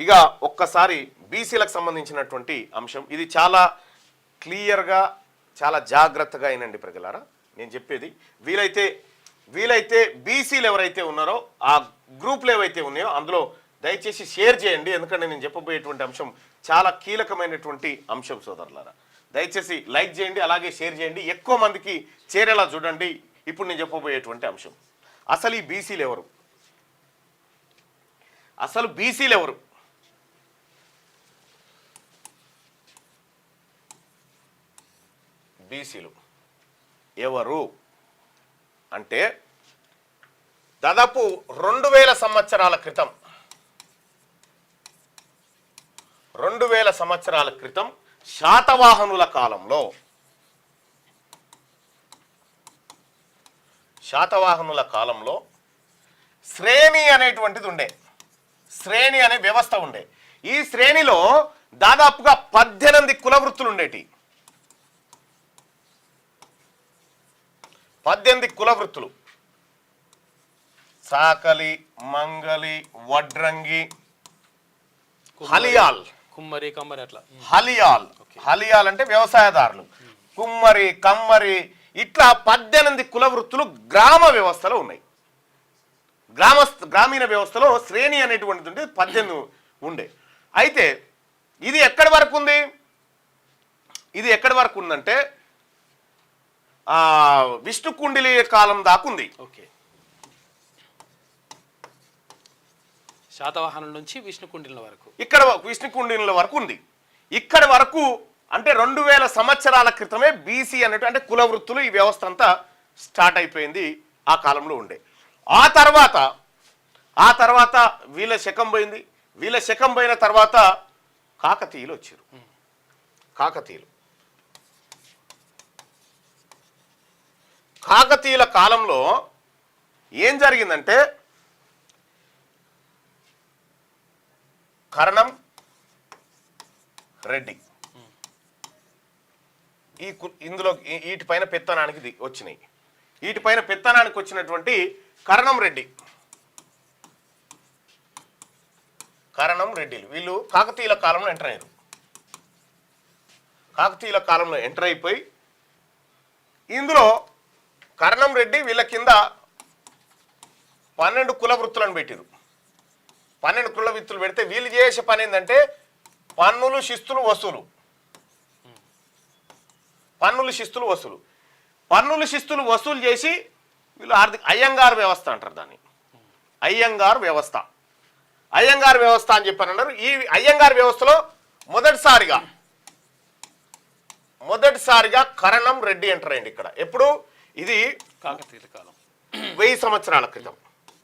ఇక ఒక్కసారి బీసీలకు సంబంధించినటువంటి అంశం ఇది చాలా క్లియర్గా చాలా జాగ్రత్తగా అయినండి ప్రజలారా నేను చెప్పేది. వీలైతే బీసీలు ఎవరైతే ఉన్నారో ఆ గ్రూపులు ఏవైతే ఉన్నాయో అందులో దయచేసి షేర్ చేయండి. ఎందుకంటే నేను చెప్పబోయేటువంటి అంశం చాలా కీలకమైనటువంటి అంశం సోదరులారా. దయచేసి లైక్ చేయండి, అలాగే షేర్ చేయండి, ఎక్కువ మందికి చేరేలా చూడండి. ఇప్పుడు నేను చెప్పబోయేటువంటి అంశం అసలు ఈ బీసీలు ఎవరు, అసలు బీసీలు ఎవరు? బీసీలు ఎవరు అంటే దాదాపు 2000 సంవత్సరాల క్రితం 2000 సంవత్సరాల క్రితం శాతవాహనుల కాలంలో శ్రేణి అనేటువంటిది ఉండే, శ్రేణి అనే వ్యవస్థ ఉండే. ఈ శ్రేణిలో దాదాపుగా 18 కుల వృత్తులు ఉండేటి. 18 కుల వృత్తులు: సాకలి, మంగలి, వడ్రంగి, హలియాల్, కుమ్మరి, కమ్మరి, అట్లా హలియాల్ అంటే వ్యవసాయదారులు, కుమ్మరి, కమ్మరి, ఇట్లా 18 కుల వృత్తులు గ్రామ వ్యవస్థలో ఉన్నాయి. గ్రామీణ వ్యవస్థలో శ్రేణి అనేటువంటిది ఉంటే 18 ఉండే. అయితే ఇది ఎక్కడి వరకు ఉంది? ఇది ఎక్కడి వరకు ఉందంటే విష్ణు కుండిలి కాలం దాకా ఉంది. ఓకే, శాతవాహనుల నుంచి విష్ణు కుండిల వరకు, ఇక్కడ విష్ణు కుండిల వరకు ఉంది. ఇక్కడ వరకు అంటే 2000 సంవత్సరాల క్రితమే బీసీ అన్నట్టు అంటే కుల వృత్తులు ఈ వ్యవస్థ అంతా స్టార్ట్ అయిపోయింది. ఆ కాలంలో ఉండే. ఆ తర్వాత వీళ్ళ శకం పోయింది. వీళ్ళ శకం పోయిన తర్వాత కాకతీయులు వచ్చారు. కాకతీయుల కాలంలో ఏం జరిగిందంటే కరణం రెడ్డి ఇందులో వీటిపైన పెత్తనానికి వచ్చినాయి. వీటిపైన పెత్తనానికి వచ్చినటువంటి కరణం రెడ్డిలు వీళ్ళు కాకతీయుల కాలంలో ఎంటర్ అయ్యారు. కాకతీయుల కాలంలో ఎంటర్ అయిపోయి ఇందులో కరణం రెడ్డి వీళ్ళ కింద 12 కుల వృత్తులను పెట్టారు. 12 కుల వృత్తులు పెడితే వీళ్ళు చేసే పని ఏంటంటే పన్నులు శిస్తులు వసూలు. పన్నులు శిస్తులు వసూలు చేసి వీళ్ళు అయ్యంగారు వ్యవస్థ అంటారు దాన్ని. అయ్యంగారు వ్యవస్థ అని చెప్పని అన్నారు. ఈ అయ్యంగారు వ్యవస్థలో మొదటిసారిగా కరణం రెడ్డి ఎంటర్ అయ్యింది ఇక్కడ. ఎప్పుడు? ఇది కాకతీయుల కాలం, 1000 సంవత్సరాల క్రితం.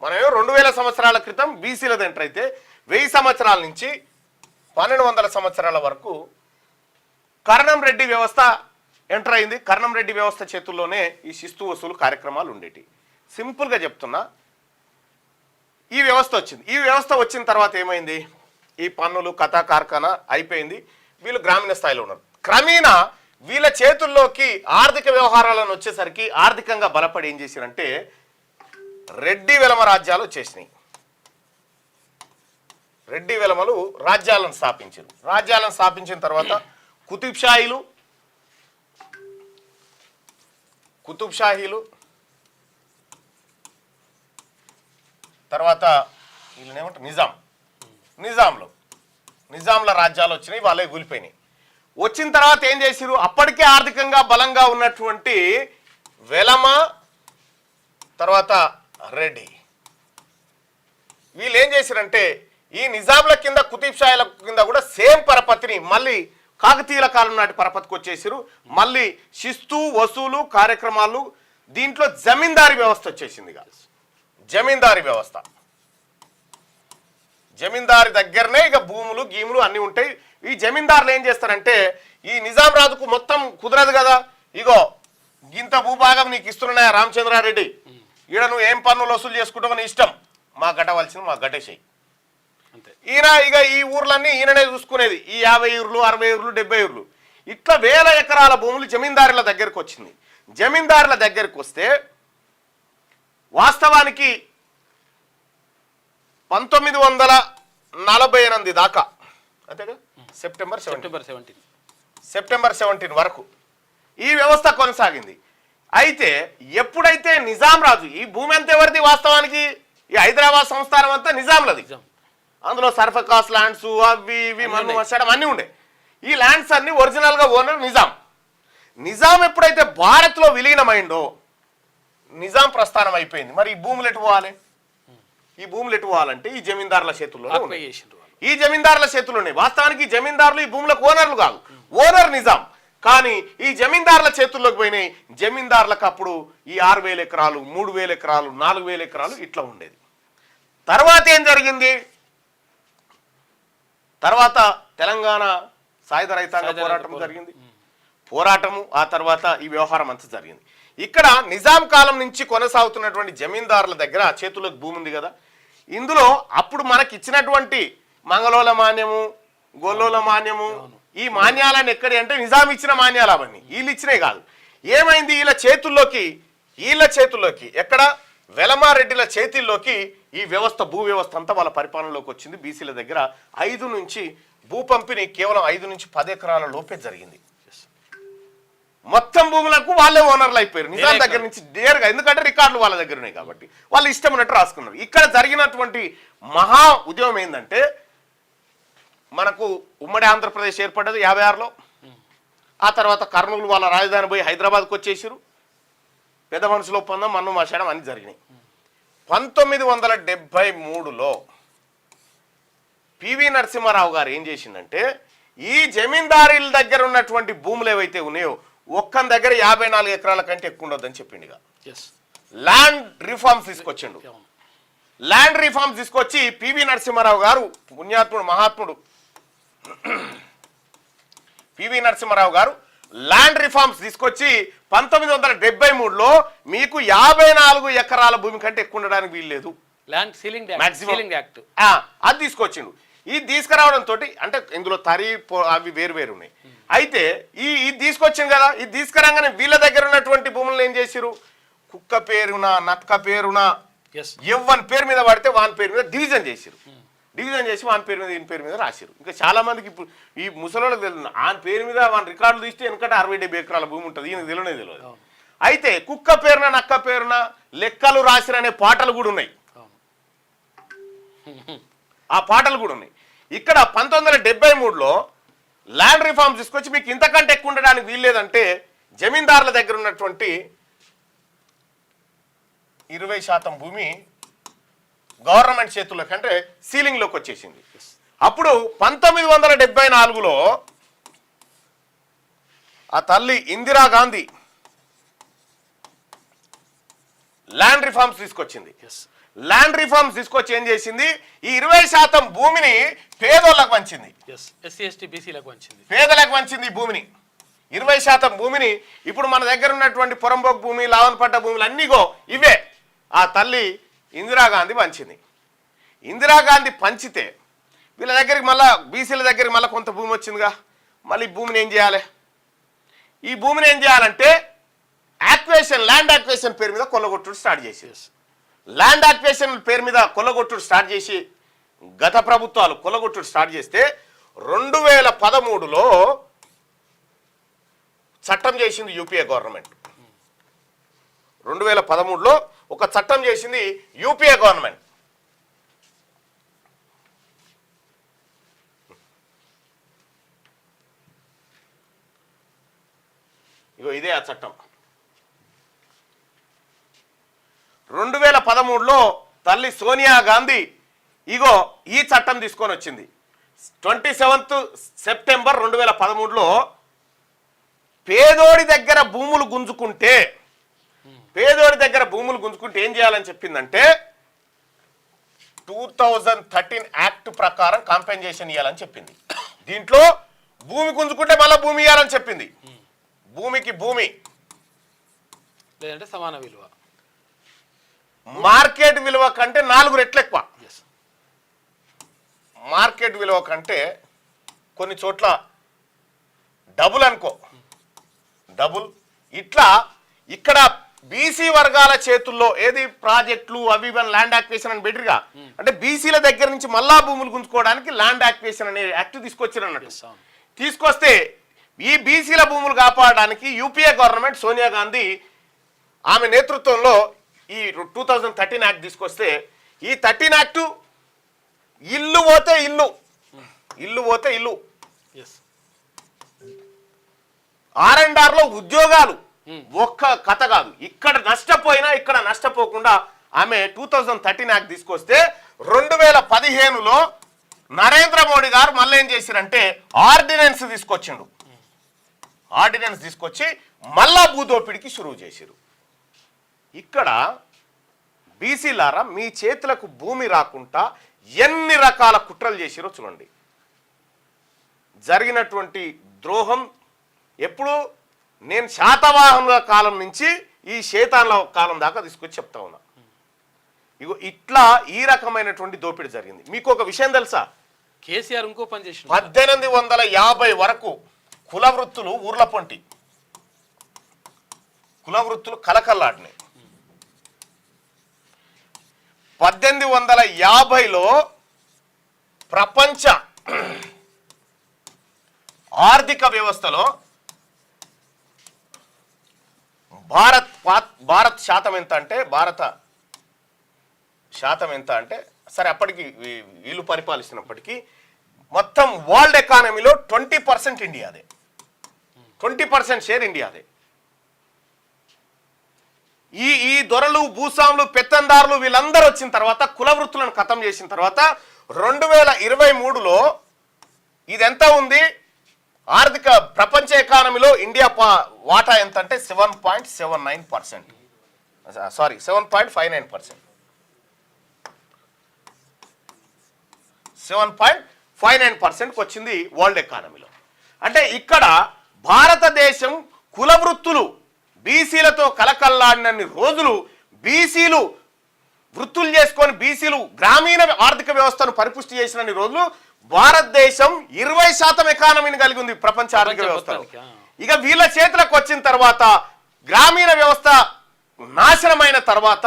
మనం 2000 సంవత్సరాల క్రితం బీసీలది ఎంటర్ అయితే 1000 సంవత్సరాల నుంచి 1200 సంవత్సరాల వరకు కరణం రెడ్డి వ్యవస్థ ఎంటర్ అయింది. కరణం రెడ్డి వ్యవస్థ చేతుల్లోనే ఈ శిస్తు వసూలు కార్యక్రమాలు ఉండేటి. సింపుల్గా చెప్తున్నా, ఈ వ్యవస్థ వచ్చింది. ఈ వ్యవస్థ వచ్చిన తర్వాత ఏమైంది? ఈ పన్నులు కథా కార్ఖానా అయిపోయింది. వీళ్ళు గ్రామీణ స్థాయిలో ఉన్నారు. క్రమేణా వీళ్ళ చేతుల్లోకి ఆర్థిక వ్యవహారాలను వచ్చేసరికి ఆర్థికంగా బలపడి ఏం చేశారంటే రెడ్డి వెలమ రాజ్యాలు వచ్చేసినాయి. రెడ్డి వెలమలు రాజ్యాలను స్థాపించారు. రాజ్యాలను స్థాపించిన తర్వాత కుతుబ్షాహీలు తర్వాత వీళ్ళనేమంటారు నిజాంల రాజ్యాలు వచ్చినాయి. వాళ్ళే కూలిపోయినాయి. వచ్చిన తర్వాత ఏం చేశారు? అప్పటికే ఆర్థికంగా బలంగా ఉన్నటువంటి వెలమ తర్వాత రెడ్డి వీళ్ళు ఏం చేశారంటే ఈ నిజాంల కింద కుతుబ్షాహీల కింద కూడా సేమ్ పరపతిని మళ్ళీ కాకతీయుల కాలం నాటి పరపతికి వచ్చేసారు. మళ్ళీ శిస్తు వసూలు కార్యక్రమాలు, దీంట్లో జమీందారీ వ్యవస్థ వచ్చేసింది. జమీందారీ దగ్గరనే ఇక భూములు గీములు అన్నీ ఉంటాయి. ఈ జమీందారులు ఏం చేస్తారంటే ఈ నిజాం రాజుకు మొత్తం కుదరదు కదా, ఇగో ఇంత భూభాగం నీకు ఇస్తున్నాయా రామచంద్రారెడ్డి, ఈడ నువ్వు ఏం పన్నులు వసూలు చేసుకుంటావు నీ ఇష్టం, మా గట్టవలసింది మా గట్టేసేయి. ఈయన ఇక ఈ ఊర్లన్నీ ఈయననే చూసుకునేది. ఈ 50 ఊర్లు 60 ఊర్లు 70 ఊర్లు ఇట్లా 1000 ఎకరాల భూములు జమీందారుల దగ్గరకు వచ్చింది. జమీందారుల దగ్గరకు వస్తే వాస్తవానికి 48 దాకా అంతేగా సెప్టెంబర్ 17 వరకు ఈ వ్యవస్థ కొనసాగింది. అయితే ఎప్పుడైతే నిజాం రాజు ఈ భూమి అంతా ఎవరిది వాస్తవానికి ఈ హైదరాబాద్ సంస్థానం అంతా నిజాంలది. అందులో సర్ఫకాస్ ల్యాండ్స్ అవి ఇవి మన్ను మసడం అన్నీ ఉండే. ఈ ల్యాండ్స్ అన్ని ఒరిజినల్గా ఓనర్ నిజాం ఎప్పుడైతే భారత్లో విలీనమైందో నిజాం ప్రస్థానం అయిపోయింది. మరి ఈ భూములు ఎటు పోవాలి? ఈ భూములు ఎటు పోవాలంటే ఈ జమీందారుల చేతుల్లో ఉన్నాయి. ఈ జమీందారుల చేతుల్లోనే వాస్తవానికి ఈ జమీందారులు ఈ భూములకు ఓనర్లు కాదు, ఓనర్ నిజాం. కానీ ఈ జమీందారుల చేతుల్లోకి పోయినాయి. జమీందారులకు అప్పుడు ఈ 6,000 ఎకరాలు 3,000 ఎకరాలు 4,000 ఎకరాలు ఇట్లా ఉండేది. తర్వాత ఏం జరిగింది? తర్వాత తెలంగాణ సాయుధ రైతాంగ పోరాటం జరిగింది. పోరాటము ఆ తర్వాత ఈ వ్యవహారం అంతా జరిగింది. ఇక్కడ నిజాం కాలం నుంచి కొనసాగుతున్నటువంటి జమీందారుల దగ్గర చేతుల్లోకి భూమి ఉంది కదా. ఇందులో అప్పుడు మనకి ఇచ్చినటువంటి మంగళోల మాన్యము, గొల్లోల మాన్యము, ఈ మాన్యాలను ఎక్కడి అంటే నిజాం ఇచ్చిన మాన్యాలు అవన్నీ వీళ్ళు ఇచ్చినాయి కాదు. ఏమైంది? వీళ్ళ చేతుల్లోకి ఎక్కడ వెలమారెడ్డిల చేతుల్లోకి ఈ వ్యవస్థ భూ వ్యవస్థ అంతా వాళ్ళ పరిపాలనలోకి వచ్చింది. బీసీల దగ్గర 5 నుంచి భూ పంపిణీ కేవలం 5 నుంచి 10 ఎకరాల లోపే జరిగింది. మొత్తం భూములకు వాళ్ళే ఓనర్లు అయిపోయారు నిజాం దగ్గర నుంచి నేరుగా. ఎందుకంటే రికార్డులు వాళ్ళ దగ్గర ఉన్నాయి కాబట్టి వాళ్ళు ఇష్టం ఉన్నట్టు రాసుకున్నారు. ఇక్కడ జరిగినటువంటి మహా ఉద్యమం ఏంటంటే మనకు ఉమ్మడి ఆంధ్రప్రదేశ్ ఏర్పడ్డది 56లో. ఆ తర్వాత కర్నూలు వాళ్ళ రాజధాని పోయి హైదరాబాద్కి వచ్చేసారు. పెద్ద మనుషుల ఒప్పందం మన్ను మాషాడం అన్ని జరిగినాయి. 1973లో పివి నరసింహారావు గారు ఏం చేసిందంటే ఈ జమీందారీల దగ్గర ఉన్నటువంటి భూములు ఏవైతే ఉన్నాయో ఒక్కని దగ్గర 54 ఎకరాల కంటే ఎక్కువ ఉండొద్దని చెప్పిండుగా. ల్యాండ్ రిఫార్మ్స్ తీసుకొచ్చిండు. ల్యాండ్ రిఫార్మ్స్ తీసుకొచ్చి పివి నరసింహారావు గారు పుణ్యాత్ముడు మహాత్ముడు పివి నరసింహారావు గారు ల్యాండ్ రిఫార్మ్స్ తీసుకొచ్చి 1973లో మీకు 54 ఎకరాల భూమి కంటే ఎక్కువ ఉండడానికి వీల్లేదు ల్యాండ్ సీలింగ్ యాక్ట్ అది తీసుకొచ్చిండు. ఇది తీసుకురావడంతో అంటే ఇందులో అవి వేరు ఉన్నాయి. అయితే ఇది తీసుకొచ్చింది కదా. ఇది తీసుకురాగానే వీళ్ళ దగ్గర ఉన్నటువంటి భూములను ఏం చేసిరు? కుక్క పేరున నక్క పేరున ఎవ్వని పేరు మీద పడితే వాని పేరు మీద డివిజన్ చేసిరు. డివిజన్ చేసి వాని పేరు మీద ఈయన పేరు మీద రాసిరు. ఇంకా చాలా మందికి ఇప్పుడు ఈ ముసలోళ్ళకి తెలియదు. ఆయన పేరు మీద వాని రికార్డులు తీస్తే ఎందుకంటే 60-70 ఎకరాల భూమి ఉంటుంది. ఈయనకు తెలియదు. అయితే కుక్క పేరున నక్క పేరున లెక్కలు రాసిరనే పాటలు కూడా ఉన్నాయి. ఆ పాటలు కూడా ఉన్నాయి. ఇక్కడ 1973లో ల్యాండ్ రిఫార్మ్స్ తీసుకొచ్చి మీకు ఇంతకంటే ఎక్కువ ఉండడానికి వీల్లేదంటే జమీందారుల దగ్గర ఉన్నటువంటి 20% భూమి గవర్నమెంట్ చేతుల్లోకి అంటే సీలింగ్లోకి వచ్చేసింది. అప్పుడు 1974లో ఆ తల్లి ఇందిరాగాంధీ ల్యాండ్ రిఫార్మ్స్ తీసుకొచ్చింది. ల్యాండ్ రిఫార్మ్స్ తీసుకొచ్చి ఏం చేసింది? ఈ 20% భూమిని పేదోళ్ళకు పంచింది. పేదలకు పంచింది ఈ భూమిని. 20% భూమిని ఇప్పుడు మన దగ్గర ఉన్నటువంటి పొరంబోక్ భూమి, లావన్పట్ట భూములు అన్నీగో ఇవే ఆ తల్లి ఇందిరాగాంధీ పంచింది. ఇందిరాగాంధీ పంచితే వీళ్ళ దగ్గరికి మళ్ళీ బీసీల దగ్గరికి మళ్ళీ కొంత భూమి వచ్చిందిగా. మళ్ళీ ఈ భూమిని ఏం చేయాలి? ఈ భూమిని ఏం చేయాలంటే ల్యాండ్ యాక్వేషన్ పేరు మీద కొల్లగొట్టుడు స్టార్ట్ చేసేది. ల్యాండ్ యాక్వేషన్ పేరు మీద కొల్లగొట్టుడు స్టార్ట్ చేసి గత ప్రభుత్వాలు కొల్లగొట్టుడు స్టార్ట్ చేస్తే 2013లో చట్టం చేసింది యూపీఏ గవర్నమెంట్. 2013లో ఒక చట్టం చేసింది యూపీఏ గవర్నమెంట్. ఇగో ఇదే ఆ చట్టం. 2013లో తల్లి సోనియా గాంధీ ఇగో ఈ చట్టం తీసుకొని వచ్చింది. 27 సెప్టెంబర్ 2013లో పేదోడి దగ్గర భూములు గుంజుకుంటే ఏం చేయాలని చెప్పిందంటే 2013 యాక్ట్ ప్రకారం కాంపెన్సేషన్ ఇవ్వాలని చెప్పింది. దీంట్లో భూమి గుంజుకుంటే మళ్ళీ భూమి ఇవ్వాలని చెప్పింది. భూమికి భూమి లేదంటే సమాన విలువ, మార్కెట్ విలువ కంటే 4 రెట్లు ఎక్కువ. మార్కెట్ విలువ కంటే కొన్ని చోట్ల డబుల్ అనుకో, డబుల్. ఇట్లా ఇక్కడ బీసీ వర్గాల చేతుల్లో ఏది ప్రాజెక్టులు అవి ఇవన్నీ ల్యాండ్ యాక్విజిషన్ అని బెటర్గా అంటే బీసీల దగ్గర నుంచి మళ్ళా భూములు గుంజుకోవడానికి ల్యాండ్ యాక్విజిషన్ అనే యాక్ట్ తీసుకొచ్చారు అన్నట్టు. తీసుకొస్తే ఈ బీసీల భూములు కాపాడడానికి యూపీఏ గవర్నమెంట్ సోనియా గాంధీ ఆమె నేతృత్వంలో ఈ 2013 యాక్ట్ తీసుకొస్తే ఈ 13 యాక్టు ఇల్లు పోతే ఇల్లు R&Rలో ఉద్యోగాలు ఒక్క కథ కాదు. ఇక్కడ నష్టపోకుండా ఆమె 2013 యాక్ట్ తీసుకొస్తే 2015లో నరేంద్ర మోడీ గారు మళ్ళీ ఏం చేశారంటే ఆర్డినెన్స్ తీసుకొచ్చి మళ్ళా భూదోపిడికి షురువు చేశారు. ఇక్కడ బీసీలారా మీ చేతులకు భూమి రాకుండా ఎన్ని రకాల కుట్రలు చేసిరో చూడండి. జరిగినటువంటి ద్రోహం ఎప్పుడు నేను శాతవాహనుల కాలం నుంచి ఈ శేతాన్ల కాలం దాకా తీసుకొచ్చి చెప్తా ఉన్నా. ఇగో ఇట్లా ఈ రకమైనటువంటి దోపిడీ జరిగింది. మీకు ఒక విషయం తెలుసా? కేసీఆర్ ఇంకో పని చేసి 1850 వరకు కుల వృత్తులు ఊర్ల పొంటి కుల వృత్తులు కలకల్లాడినాయి. 1850లో ప్రపంచ ఆర్థిక వ్యవస్థలో భారత శాతం ఎంత అంటే సరే అప్పటికి వీళ్ళు పరిపాలిస్తున్నప్పటికీ మొత్తం వరల్డ్ ఎకానమీలో 20% ఇండియాదే. 20% షేర్ ఇండియాదే. ఈ దొరలు భూస్వాములు పెత్తందారులు వీళ్ళందరూ వచ్చిన తర్వాత కుల వృత్తులను ఖతం చేసిన తర్వాత 2023లో ఇదెంత ఉంది ఆర్థిక ప్రపంచ ఎకానమీలో ఇండియా వాటా ఎంత అంటే 7.79%. సారీ 7.59%. 7.59%కి వచ్చింది వరల్డ్ ఎకానమీలో. అంటే ఇక్కడ భారతదేశం కుల వృత్తులు బీసీలతో కలకల్లాడినన్ని రోజులు బీసీలు వృత్తులు చేసుకొని బీసీలు గ్రామీణ ఆర్థిక వ్యవస్థను పరిపుష్టి చేసినన్ని రోజులు భారతదేశం 20% ఎకానమీని కలిగి ఉంది ప్రపంచ ఆర్థిక వ్యవస్థలో. ఇక వీళ్ళ చేతులకు వచ్చిన తర్వాత గ్రామీణ వ్యవస్థ నాశనమైన తర్వాత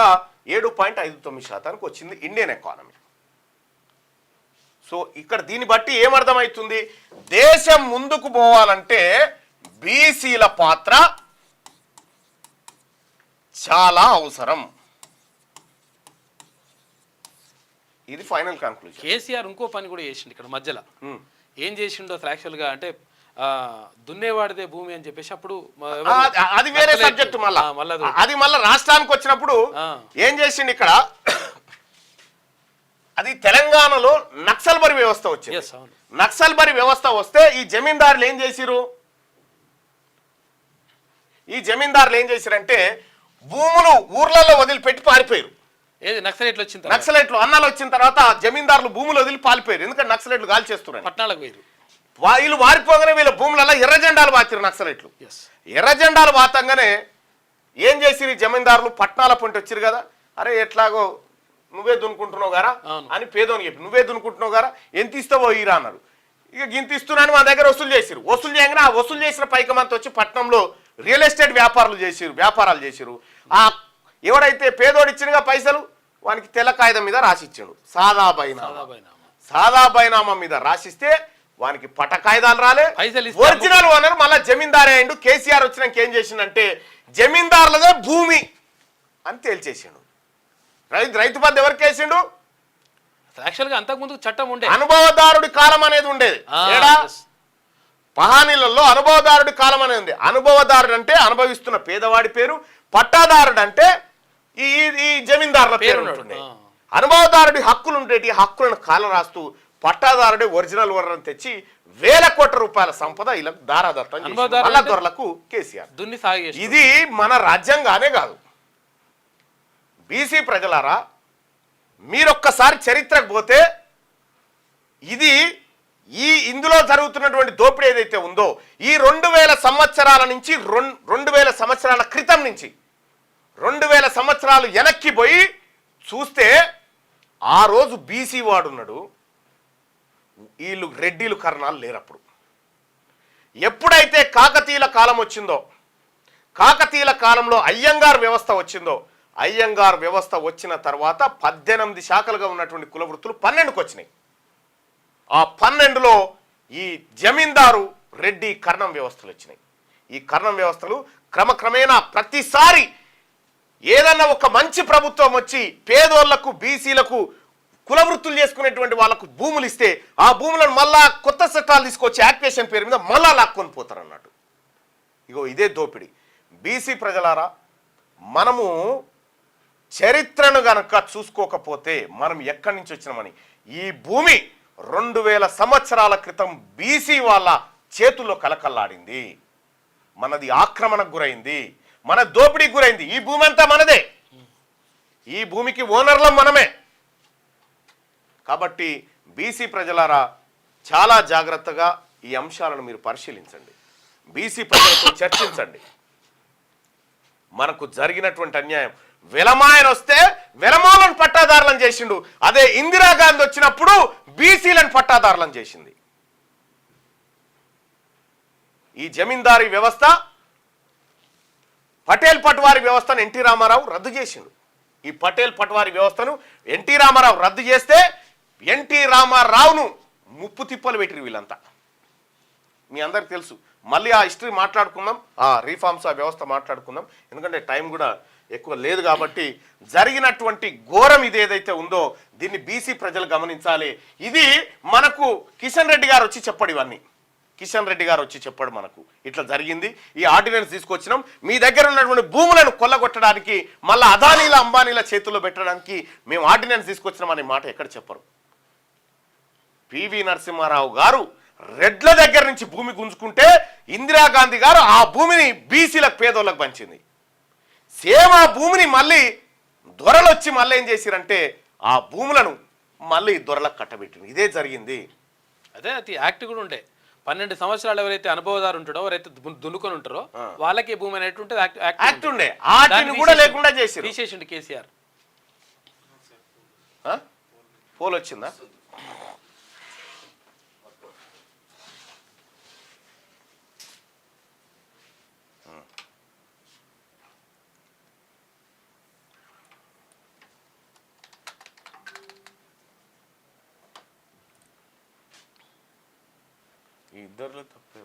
7.59% వచ్చింది ఇండియన్ ఎకానమీ. సో ఇక్కడ దీన్ని బట్టి ఏమర్థమవుతుంది? దేశం ముందుకు పోవాలంటే బీసీల పాత్ర చాలా అవసరం. ఇది ఫైనల్ కంక్లూజన్. కేసీఆర్ ఇంకో పని కూడా చేసిండు ఇక్కడ మధ్యలో. ఏం చేసిండో అసలు యాక్చువల్గా అంటే దున్నేవాడిదే భూమి అని చెప్పేసి అప్పుడు అది వేరే సబ్జెక్ట్. అది మళ్ళీ రాష్ట్రానికి వచ్చినప్పుడు ఏం చేసిండు ఇక్కడ అది తెలంగాణలో నక్సల్బరీ వ్యవస్థ వచ్చింది. నక్సల్బరీ వ్యవస్థ వస్తే ఈ జమీందారులు ఏం చేసిరంటే భూములు ఊర్లలో వదిలిపెట్టి పారిపోయారు. ఏది నక్సలైట్లు అన్నాలు వచ్చిన తర్వాత జమీందారులు భూములు వదిలి పారిపోయారు. ఎందుకంటే నక్సలైట్లు గాలి చేస్తున్నారు. పట్టణాలకు పోయారు. వీళ్ళు వారిపోగానే వీళ్ళ భూములలో ఎర్ర జెండాలు వాచారు నక్సలైట్లు. ఎర్ర జెండాలు వాతంగానే ఏం చేసిరు జమీందారులు పట్టణాల పొంటి వచ్చారు కదా, అరే ఎట్లాగో నువ్వే దున్నుకుంటున్నావు గారా అని పేదోని చెప్పి నువ్వే దున్నుకుంటున్నావు గారా ఎంత ఇస్తావో ఈరా అన్నారు. ఇక గింత ఇస్తున్నాను మా దగ్గర వసూలు చేసిరు. వసూలు చేయగానే ఆ వసూలు చేసిన పైకమంతా వచ్చి పట్టణంలో రియల్ ఎస్టేట్ వ్యాపారాలు చేసిరు. ఆ ఎవడైతే పేదోడు ఇచ్చినగా పైసలు వానికి తెల్ల కాగితం మీద రాసిచ్చాడు. సాదా బైనామా మీద రాసిస్తే వానికి పట కాయిదాలు రాలే, ఒరిజినల్ ఓనర్ మళ్ళా జమీందారే అయిండు. కేసీఆర్ వచ్చినాక ఏం చేసిండంటే జమీందారులదే భూమి అని తేల్చేసిండు. రైతు బంధు ఎవరికి వేసిండు? యాక్చువల్గా అంతకుముందు చట్టం ఉండే అనుభవదారుడి కాలం అనేది ఉండేది. పహానీలలో అనుభవదారుడి కాలం అనేది ఉంది. అనుభవదారుడు అంటే అనుభవిస్తున్న పేదవాడి పేరు, పట్టాదారుడు అంటే ఈ జమీందారుల పేరు ఉంటుండే. అనుభవదారుడి హక్కులు ఉండేటి, హక్కులను కాలం రాస్తూ పట్టాదారుడే ఒరిజినల్ ఓనర్ తెచ్చి వేల కోట్ల రూపాయల సంపద ఇలా దారాదత్తం దొరలకు కేసీఆర్. ఇది మన రాజ్యాంగానే కాదు. బీసీ ప్రజలారా మీరొక్కసారి చరిత్రకు పోతే ఇది ఇందులో జరుగుతున్నటువంటి దోపిడీ ఏదైతే ఉందో ఈ 2000 సంవత్సరాల నుంచి 2000 సంవత్సరాల క్రితం నుంచి 2000 సంవత్సరాలు వెనక్కి పోయి చూస్తే ఆ రోజు బీసీ వాడున్నాడు, వీళ్ళు రెడ్డిలు కర్ణాలు లేరప్పుడు. ఎప్పుడైతే కాకతీయుల కాలం వచ్చిందో కాకతీయుల కాలంలో అయ్యంగార్ వ్యవస్థ వచ్చిందో, అయ్యంగార్ వ్యవస్థ వచ్చిన తర్వాత 18 శాఖలుగా ఉన్నటువంటి కుల వృత్తులు 12కు వచ్చినాయి. ఆ 12లో ఈ జమీందారు రెడ్డి కర్ణం వ్యవస్థలు వచ్చినాయి. ఈ కర్ణం వ్యవస్థలు క్రమక్రమేణా ప్రతిసారి ఏదన్నా ఒక మంచి ప్రభుత్వం వచ్చి పేదోళ్లకు, బీసీలకు, కుల వృత్తులు చేసుకునేటువంటి వాళ్ళకు భూములు ఇస్తే ఆ భూములను మళ్ళా కొత్త చట్టాలు తీసుకొచ్చి యాక్టివేషన్ పేరు మీద మళ్ళా లాక్కొని పోతారు అన్నట్టు. ఇగో ఇదే దోపిడి. బీసీ ప్రజలారా, మనము చరిత్రను గనక చూసుకోకపోతే మనం ఎక్కడి నుంచి వచ్చినామని, ఈ భూమి 2000 సంవత్సరాల క్రితం బీసీ వాళ్ళ చేతుల్లో కలకల్లాడింది. మనది ఆక్రమణకు గురైంది, మన దోపిడీకి గురైంది. ఈ భూమి అంతా మనదే, ఈ భూమికి ఓనర్లం మనమే. కాబట్టి బీసీ ప్రజలారా, చాలా జాగ్రత్తగా ఈ అంశాలను మీరు పరిశీలించండి, బీసీ ప్రజలతో చర్చించండి. మనకు జరిగినటువంటి అన్యాయం, వెలమాయన వస్తే వెలమాలను పట్టాదారులను చేసిండు, అదే ఇందిరాగాంధీ వచ్చినప్పుడు బీసీలను పట్టాదారులను చేసింది. ఈ జమీందారీ వ్యవస్థ, పటేల్ పట్వారీ వ్యవస్థను ఎన్టీ రామారావు రద్దు చేసిండు. ఈ పటేల్ పట్వారీ వ్యవస్థను ఎన్టీ రామారావు రద్దు చేస్తే ఎన్టీ రామారావును ముప్పు తిప్పలు పెట్టిరు వీళ్ళంతా. మీ అందరికి తెలుసు. మళ్ళీ ఆ హిస్టరీ మాట్లాడుకుందాం, ఆ రీఫార్మ్స్, ఆ వ్యవస్థ మాట్లాడుకుందాం, ఎందుకంటే టైం కూడా ఎక్కువ లేదు. కాబట్టి జరిగినటువంటి ఘోరం ఇది ఏదైతే ఉందో దీన్ని బీసీ ప్రజలు గమనించాలి. ఇది మనకు కిషన్ రెడ్డి గారు వచ్చి చెప్పాడు, ఇవన్నీ కిషన్ రెడ్డి గారు వచ్చి చెప్పాడు మనకు ఇట్లా జరిగింది, ఈ ఆర్డినెన్స్ తీసుకొచ్చినాం, మీ దగ్గర ఉన్నటువంటి భూములను కొల్లగొట్టడానికి, మళ్ళీ అదానీల అంబానీల చేతుల్లో పెట్టడానికి మేము ఆర్డినెన్స్ తీసుకొచ్చినాం అనే మాట ఎక్కడ చెప్పరు. పివి నరసింహారావు గారు రెడ్ల దగ్గర నుంచి భూమి గుంజుకుంటే ఇందిరాగాంధీ గారు ఆ భూమిని బీసీలకు, పేదోళ్ళకు పంచింది. సేమ్ ఆ భూమిని మళ్ళీ దొరలు వచ్చి మళ్ళీ ఏం చేసిరంటే ఆ భూములను మళ్ళీ దొరలకు కట్టబెట్టింది. ఇదే జరిగింది. అదే అది యాక్ట్ కూడా ఉండే. 12 సంవత్సరాలు ఎవరైతే అనుభవదారు ఉంటారో, ఎవరైతే దున్నుకొని ఉంటారో వాళ్ళకి భూమి అనేటువంటి యాక్ట్ ఉండే, వాటిని కూడా లేకుండా చేసి తీసేసిండు కేసీఆర్. పోల్ వచ్చిందా? ఈ ఇద్దరులో తప్పే.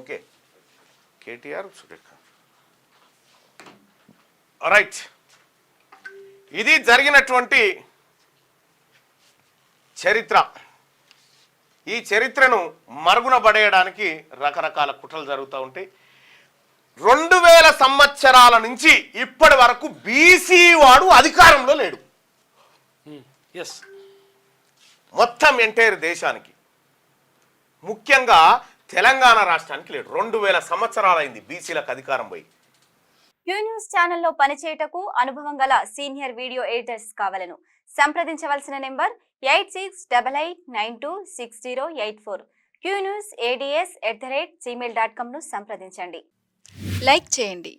ఓకే, కేటీఆర్, సురేఖ. రైట్, ఇది జరిగినటువంటి చరిత్ర. ఈ చరిత్రను మరుగున పడేయడానికి రకరకాల కుట్రలు జరుగుతూ ఉంటాయి. 2000 సంవత్సరాల నుంచి ఇప్పటి వరకు బీసీ వాడు అధికారంలో లేడు. ఎస్, మొత్తం ఎంటైర్ దేశానికి, ముఖ్యంగా తెలంగాణ రాష్ట్రానికి లేడు. 2000 సంవత్సరాలైంది బీసీలకు అధికారం పోయి. క్యూ న్యూస్ ఛానల్లో పనిచేయటకు అనుభవం గల సీనియర్ వీడియో ఎడిటర్స్ కావాలను సంప్రదించవలసిన నెంబర్ 8688926084. qnewsads@gmail.com ను సంప్రదించండి. లైక్ చేయండి.